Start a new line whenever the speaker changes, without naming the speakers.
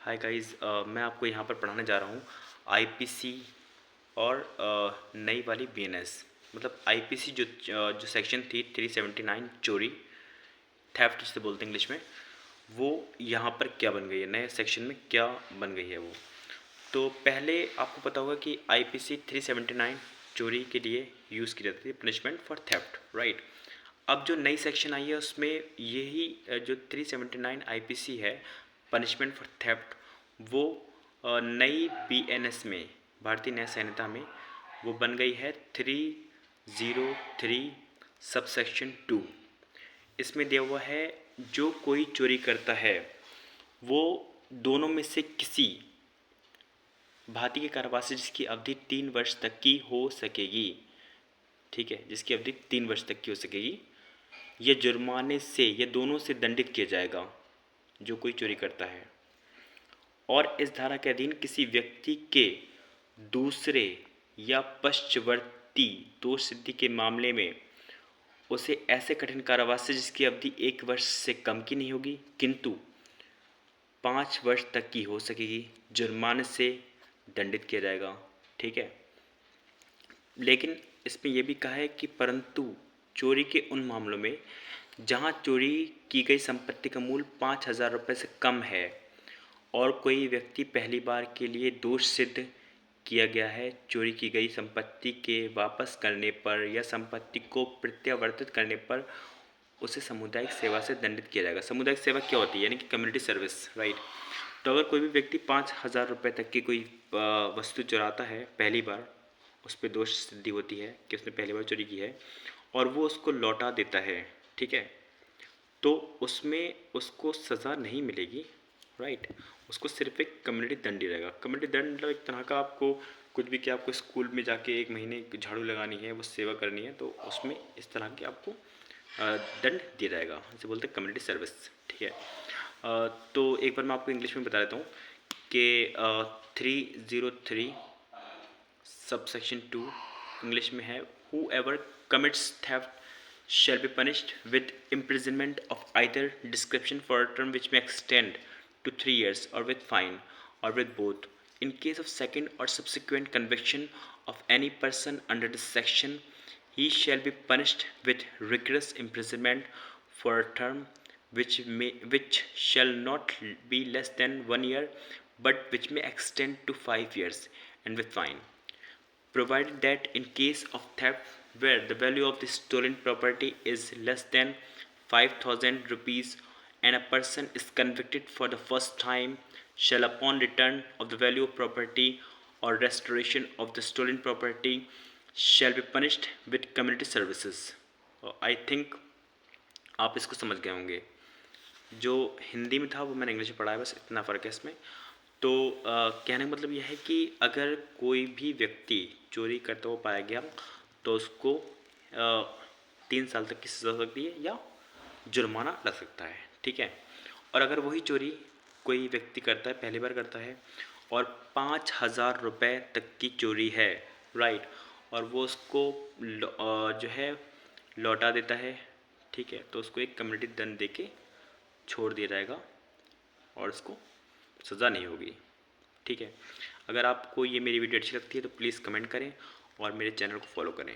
Hi guys, मैं आपको यहाँ पर पढ़ाने जा रहा हूँ आईपीसी और नई वाली बीएनएस। मतलब आईपीसी जो सेक्शन थी 379 चोरी, थेफ्ट जिसे बोलते हैं इंग्लिश में, वो यहाँ पर क्या बन गई है, नए सेक्शन में क्या बन गई है वो। तो पहले आपको पता होगा कि आईपीसी 379 चोरी के लिए यूज़ की जाती थी, पनिशमेंट फॉर थेफ्ट, राइट। अब जो नई सेक्शन आई है उसमें यही जो 379 आईपीसी है, पनिशमेंट फॉर थेफ्ट, वो नई बीएनएस में, भारतीय न्याय संहिता में, वो बन गई है 303 सबसेक्शन 2। इसमें दिया हुआ है जो कोई चोरी करता है वो दोनों में से किसी भारतीय कारावास जिसकी अवधि 3 वर्ष तक की हो सकेगी, ठीक है, जिसकी अवधि 3 वर्ष तक की हो सकेगी, यह जुर्माने से, यह दोनों से दंडित किया जाएगा जो कोई चोरी करता है। और इस धारा के अधीन किसी व्यक्ति के दूसरे या पश्चवर्ती दोष सिद्धि के मामले में उसे ऐसे कठिन कारावास से जिसकी अवधि 1 वर्ष से कम की नहीं होगी किंतु 5 वर्ष तक की हो सकेगी, जुर्माने से दंडित किया जाएगा, ठीक है। लेकिन इसमें यह भी कहा है कि परंतु चोरी के उन मामलों में जहां चोरी की गई संपत्ति का मूल्य 5,000 रुपये से कम है और कोई व्यक्ति पहली बार के लिए दोष सिद्ध किया गया है, चोरी की गई संपत्ति के वापस करने पर या संपत्ति को प्रत्यावर्तित करने पर उसे सामुदायिक सेवा से दंडित किया जाएगा। सामुदायिक सेवा क्या होती है? यानी कि कम्युनिटी सर्विस, राइट। तो अगर कोई भी व्यक्ति 5,000 रुपये तक की कोई वस्तु चुराता है पहली बार, उस पर दोष सिद्धि होती है कि उसने पहली बार चोरी की है और वो उसको लौटा देता है, ठीक है, तो उसमें उसको सज़ा नहीं मिलेगी, राइट। उसको सिर्फ एक कम्युनिटी दंड ही रहेगा। कम्युनिटी दंड मतलब एक तरह का, आपको कुछ भी, कि आपको स्कूल में जाके 1 महीने झाड़ू लगानी है, वो सेवा करनी है, तो उसमें इस तरह के आपको दंड दिया जाएगा, इसे बोलते हैं कम्युनिटी सर्विस, ठीक है। तो एक बार मैं आपको इंग्लिश में बता देता हूँ कि 303 सबसेक्शन 2 इंग्लिश में है, whoever commits theft shall be punished with imprisonment of either description for a term which may extend to 3 years or with fine or with both. In case of second or subsequent conviction of any person under this section, he shall be punished with rigorous imprisonment for a term which shall not be less than 1 year but which may extend to 5 years and with fine, provided that in case of theft where the value of the stolen property is less than 5,000 rupees and a person is convicted for the first time, shall upon return of the value of property or restoration of the stolen property shall be punished with community services. I think आप इसको समझ गए होंगे। जो हिंदी में था वो मैंने इंग्लिश में पढ़ा है, बस इतना फ़र्क है इसमें। तो कहने का मतलब यह है कि अगर कोई भी व्यक्ति चोरी करता हुआ पाया गया तो उसको 3 साल तक की सज़ा हो सकती है या जुर्माना लग सकता है, ठीक है। और अगर वही चोरी कोई व्यक्ति करता है, पहली बार करता है, और 5,000 रुपये तक की चोरी है, राइट, और वो उसको जो है लौटा देता है, ठीक है, तो उसको एक कम्युनिटी दंड दे के छोड़ दिया जाएगा और उसको सज़ा नहीं होगी, ठीक है। अगर आपको ये मेरी वीडियो अच्छी लगती है तो प्लीज़ कमेंट करें और मेरे चैनल को फॉलो करें।